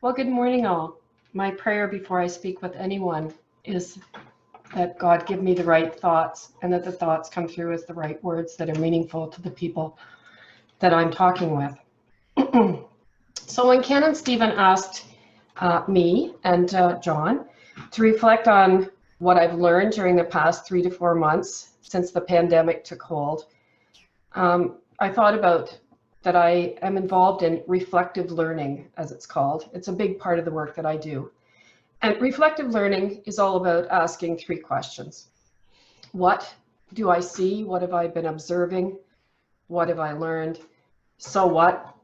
Well, good morning, all. My prayer before I speak with anyone is that God give me the right thoughts and that the thoughts come through as the right words that are meaningful to the people that I'm talking with. So when Ken and Stephen asked me and John to reflect on what I've learned during the past 3 to 4 months since the pandemic took hold, I thought about that I am involved in reflective learning, as it's called. It's a big part of the work that I do. And reflective learning is all about asking 3 questions. What do I see? What have I been observing? What have I learned? So what?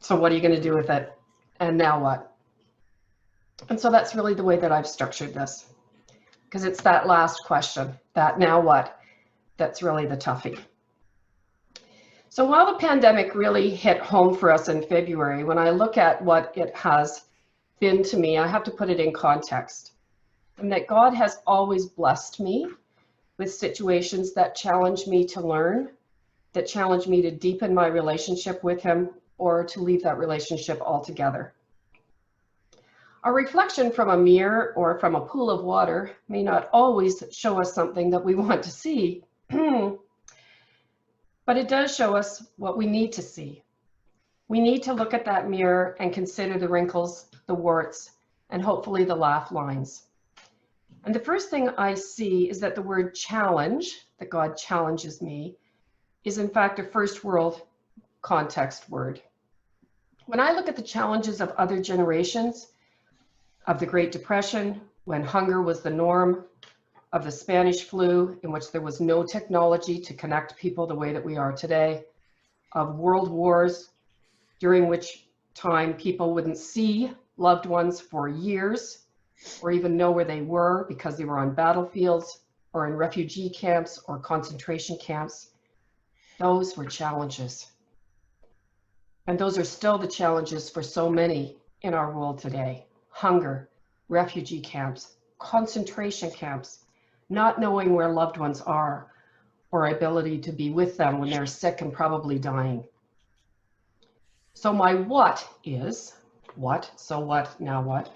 So what are you going to do with it? And now what? And so that's really the way that I've structured this, because it's that last question, that now what, that's really the toughie. So while the pandemic really hit home for us in February, when I look at what it has been to me, I have to put it in context. And that God has always blessed me with situations that challenge me to learn, that challenge me to deepen my relationship with Him, or to leave that relationship altogether. A reflection from a mirror or from a pool of water may not always show us something that we want to see, but it does show us what we need to see. We need to look at that mirror and consider the wrinkles, the warts, and hopefully the laugh lines. And the first thing I see is that the word challenge, that God challenges me, is in fact a first world context word. When I look at the challenges of other generations, of the Great Depression, when hunger was the norm, of the Spanish flu, in which there was no technology to connect people the way that we are today, of world wars, during which time people wouldn't see loved ones for years, or even know where they were because they were on battlefields, or in refugee camps, or concentration camps. Those were challenges. And those are still the challenges for so many in our world today. Hunger, refugee camps, concentration camps, not knowing where loved ones are, or ability to be with them when they're sick and probably dying. So my what is, what, so what, now what?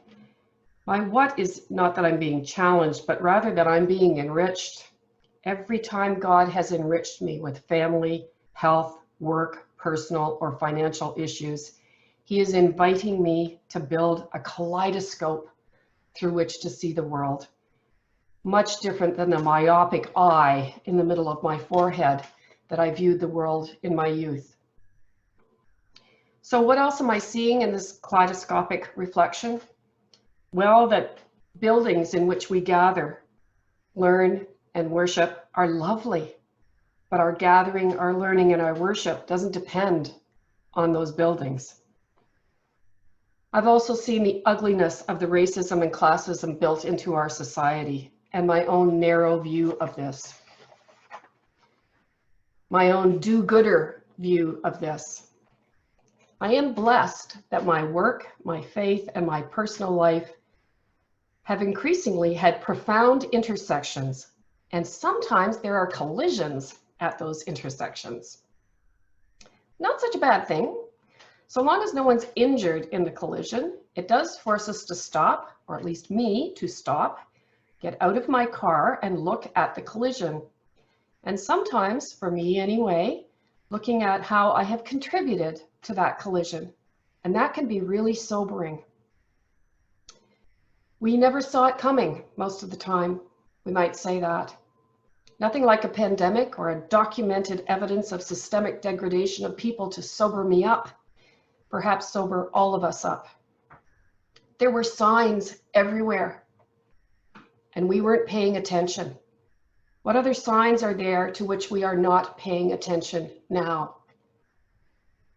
My what is not that I'm being challenged, but rather that I'm being enriched. Every time God has enriched me with family, health, work, personal, or financial issues, He is inviting me to build a kaleidoscope through which to see the world. Much different than the myopic eye in the middle of my forehead that I viewed the world in my youth. So what else am I seeing in this kaleidoscopic reflection? Well, that buildings in which we gather, learn, and worship are lovely, but our gathering, our learning, and our worship doesn't depend on those buildings. I've also seen the ugliness of the racism and classism built into our society, and my own narrow view of this. My own do-gooder view of this. I am blessed that my work, my faith, and my personal life have increasingly had profound intersections, and sometimes there are collisions at those intersections. Not such a bad thing. So long as no one's injured in the collision, it does force us to stop, or at least me to stop, get out of my car and look at the collision. And sometimes, for me anyway, looking at how I have contributed to that collision. And that can be really sobering. We never saw it coming most of the time, we might say that. Nothing like a pandemic or a documented evidence of systemic degradation of people to sober me up, perhaps sober all of us up. There were signs everywhere, and we weren't paying attention. What other signs are there to which we are not paying attention now?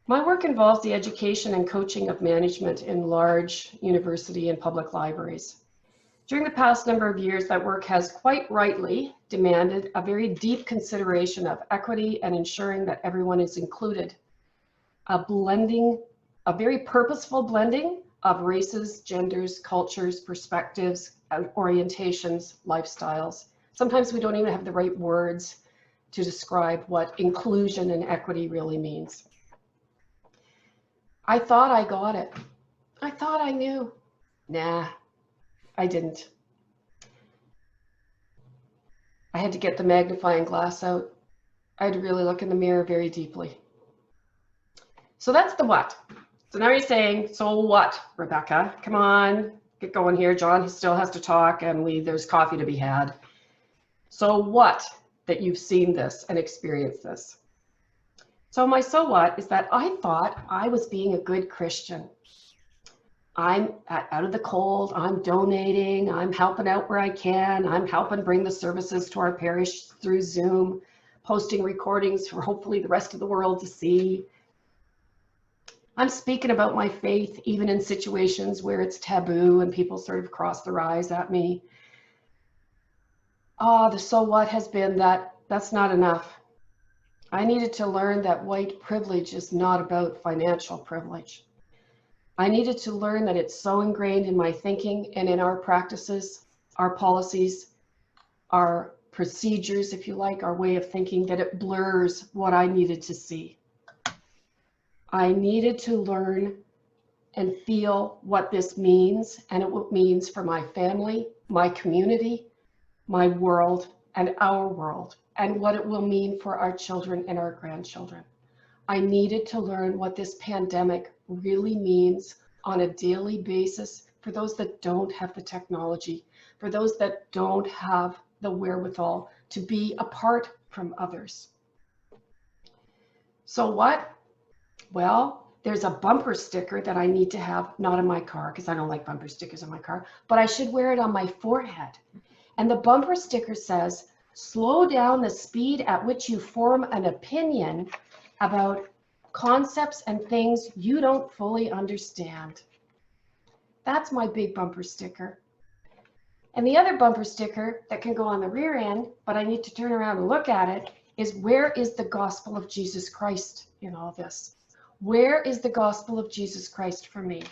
My work involves the education and coaching of management in large university and public libraries. During the past number of years, that work has quite rightly demanded a very deep consideration of equity and ensuring that everyone is included. A very purposeful blending of races, genders, cultures, perspectives, orientations, lifestyles. Sometimes we don't even have the right words to describe what inclusion and equity really means. I thought I got it. I thought I knew. Nah, I didn't. I had to get the magnifying glass out. I had to really look in the mirror very deeply. So that's the what. So now you're saying, so what, Rebecca? Come on, get going here. John still has to talk, and there's coffee to be had. So what that you've seen this and experienced this? So my so what is that I thought I was being a good Christian. I'm out of the cold, I'm donating, I'm helping out where I can, I'm helping bring the services to our parish through Zoom, posting recordings for hopefully the rest of the world to see. I'm speaking about my faith, even in situations where it's taboo and people sort of cross their eyes at me. The so what has been that that's not enough. I needed to learn that white privilege is not about financial privilege. I needed to learn that it's so ingrained in my thinking and in our practices, our policies, our procedures, if you like, our way of thinking, that it blurs what I needed to see. I needed to learn and feel what this means, and it means for my family, my community, my world, and our world, and what it will mean for our children and our grandchildren. I needed to learn what this pandemic really means on a daily basis for those that don't have the technology, for those that don't have the wherewithal to be apart from others. So what? Well, there's a bumper sticker that I need to have, not in my car, because I don't like bumper stickers on my car, but I should wear it on my forehead. And the bumper sticker says, slow down the speed at which you form an opinion about concepts and things you don't fully understand. That's my big bumper sticker. And the other bumper sticker that can go on the rear end, but I need to turn around and look at it, is where is the gospel of Jesus Christ in all this? Where is the gospel of Jesus Christ for me?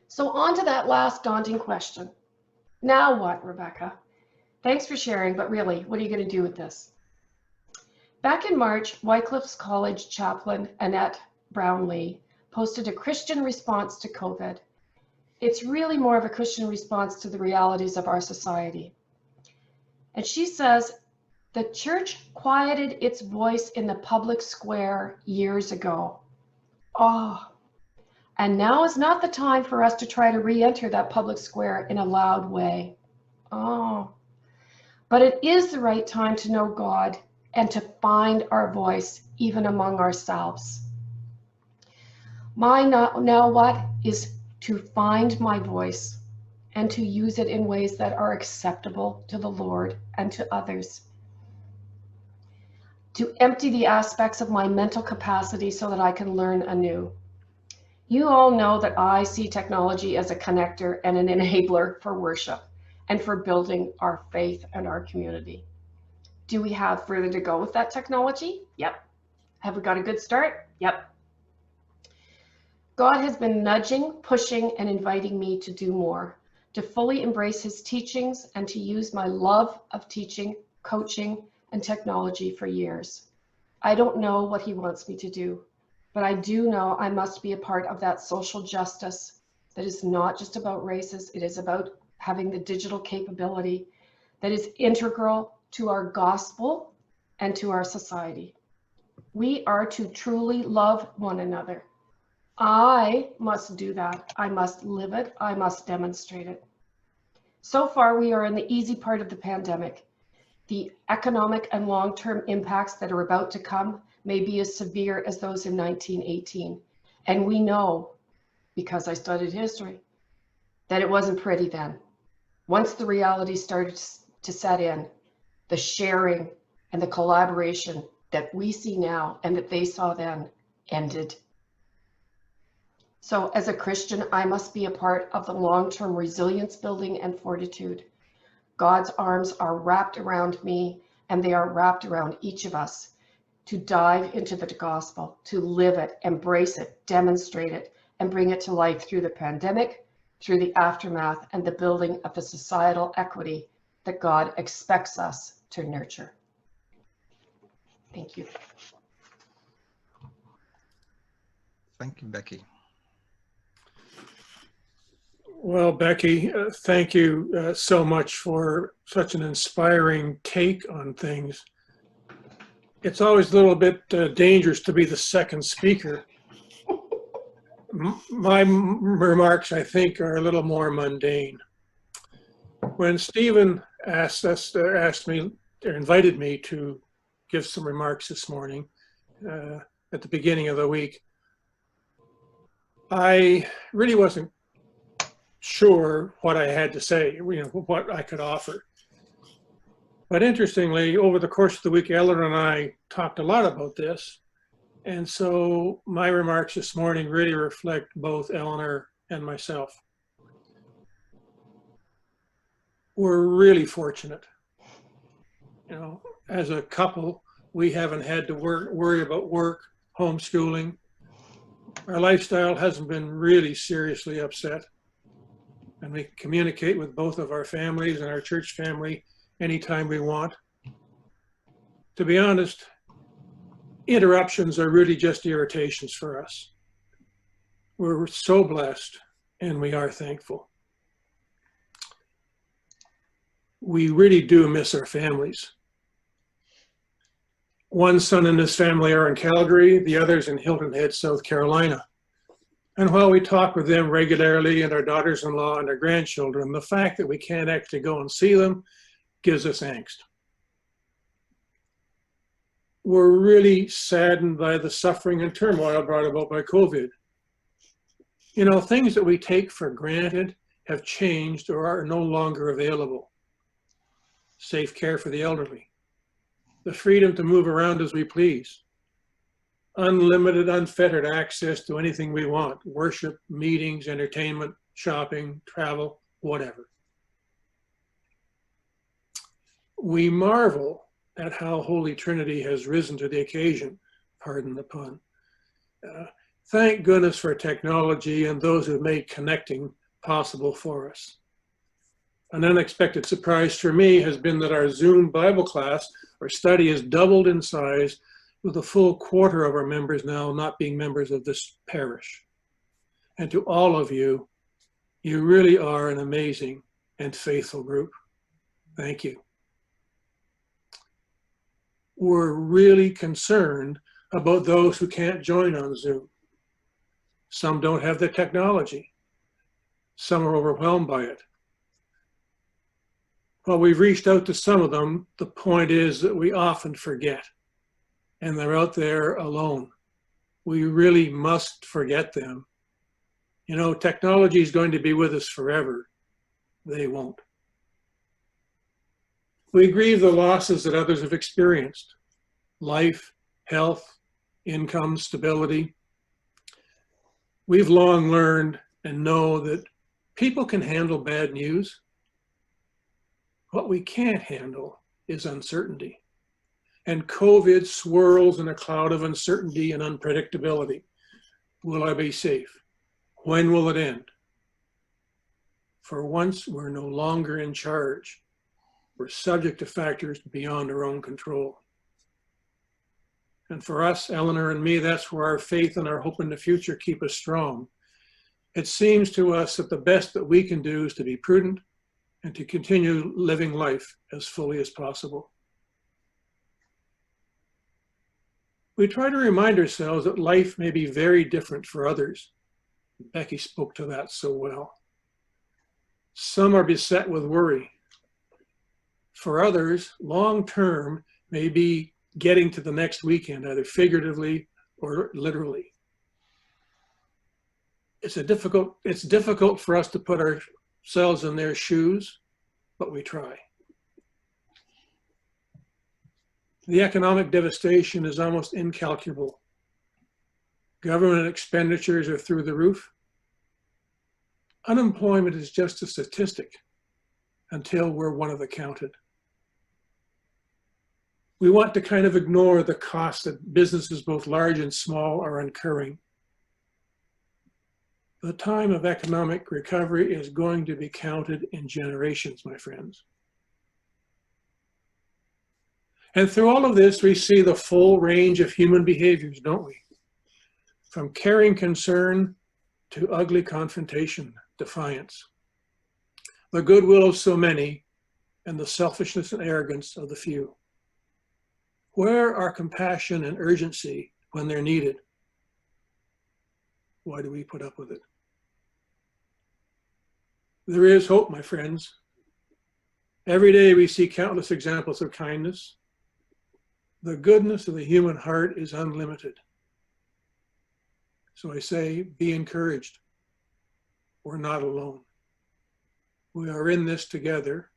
So on to that last daunting question. Now what, Rebecca? Thanks for sharing, but really, what are you going to do with this? Back in March, Wycliffe's College chaplain, Annette Brownlee, posted a Christian response to COVID. It's really more of a Christian response to the realities of our society. And she says, the church quieted its voice in the public square years ago. And now is not the time for us to try to re-enter that public square in a loud way. But it is the right time to know God and to find our voice even among ourselves. My now what is to find my voice and to use it in ways that are acceptable to the Lord and to others. To empty the aspects of my mental capacity so that I can learn anew. You all know that I see technology as a connector and an enabler for worship and for building our faith and our community. Do we have further to go with that technology? Yep. Have we got a good start? Yep. God has been nudging, pushing, and inviting me to do more, to fully embrace his teachings and to use my love of teaching, coaching, and technology for years. I don't know what he wants me to do, but I do know I must be a part of that social justice that is not just about races, it is about having the digital capability that is integral to our gospel and to our society. We are to truly love one another. I must do that. I must live it. I must demonstrate it. So far, we are in the easy part of the pandemic. The economic and long-term impacts that are about to come may be as severe as those in 1918. And we know, because I studied history, that it wasn't pretty then. Once the reality started to set in, the sharing and the collaboration that we see now and that they saw then ended. So as a Christian, I must be a part of the long-term resilience building and fortitude. God's arms are wrapped around me, and they are wrapped around each of us to dive into the gospel, to live it, embrace it, demonstrate it, and bring it to life through the pandemic, through the aftermath, and the building of the societal equity that God expects us to nurture. Thank you. Thank you, Becky. Well, Becky, thank you so much for such an inspiring take on things. It's always a little bit dangerous to be the second speaker. My remarks, I think, are a little more mundane. When Stephen asked me, or invited me to give some remarks this morning at the beginning of the week, I really wasn't sure what I had to say, what I could offer. But interestingly, over the course of the week, Eleanor and I talked a lot about this. And so my remarks this morning really reflect both Eleanor and myself. We're really fortunate. As a couple, we haven't had to worry about work, homeschooling. Our lifestyle hasn't been really seriously upset. And we communicate with both of our families and our church family anytime we want. To be honest, interruptions are really just irritations for us. We're so blessed, and we are thankful. We really do miss our families. One son and his family are in Calgary, the others in Hilton Head, South Carolina. And while we talk with them regularly and our daughters-in-law and our grandchildren, the fact that we can't actually go and see them gives us angst. We're really saddened by the suffering and turmoil brought about by COVID. Things that we take for granted have changed or are no longer available. Safe care for the elderly, the freedom to move around as we please, unlimited, unfettered access to anything we want, worship, meetings, entertainment, shopping, travel, whatever. We marvel at how Holy Trinity has risen to the occasion, pardon the pun. Thank goodness for technology and those who have made connecting possible for us. An unexpected surprise for me has been that our Zoom Bible class or study has doubled in size, with a full quarter of our members now not being members of this parish. And to all of you, you really are an amazing and faithful group. Thank you. We're really concerned about those who can't join on Zoom. Some don't have the technology. Some are overwhelmed by it. While we've reached out to some of them, the point is that we often forget, and they're out there alone. We really must forget them. Technology is going to be with us forever. They won't. We grieve the losses that others have experienced: life, health, income, stability. We've long learned and know that people can handle bad news. What we can't handle is uncertainty. And COVID swirls in a cloud of uncertainty and unpredictability. Will I be safe? When will it end? For once, we're no longer in charge. We're subject to factors beyond our own control. And for us, Eleanor and me, that's where our faith and our hope in the future keep us strong. It seems to us that the best that we can do is to be prudent and to continue living life as fully as possible. We try to remind ourselves that life may be very different for others. Becky spoke to that so well. Some are beset with worry. For others, long-term may be getting to the next weekend, either figuratively or literally. It's difficult for us to put ourselves in their shoes, but we try. The economic devastation is almost incalculable. Government expenditures are through the roof. Unemployment is just a statistic until we're one of the counted. We want to kind of ignore the costs that businesses, both large and small, are incurring. The time of economic recovery is going to be counted in generations, my friends. And through all of this, we see the full range of human behaviors, don't we? From caring concern to ugly confrontation, defiance. The goodwill of so many and the selfishness and arrogance of the few. Where are compassion and urgency when they're needed? Why do we put up with it? There is hope, my friends. Every day we see countless examples of kindness. The goodness of the human heart is unlimited. So I say, be encouraged. We're not alone. We are in this together,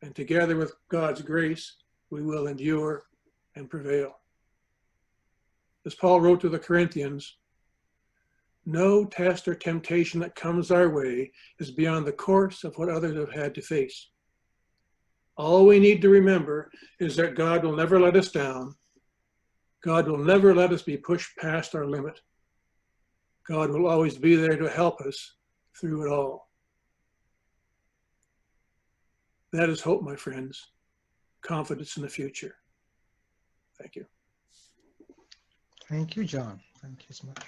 and together with God's grace, we will endure and prevail. As Paul wrote to the Corinthians, no test or temptation that comes our way is beyond the course of what others have had to face. All we need to remember is that God will never let us down. God will never let us be pushed past our limit. God will always be there to help us through it all. That is hope, my friends. Confidence in the future. Thank you. Thank you, John. Thank you so much.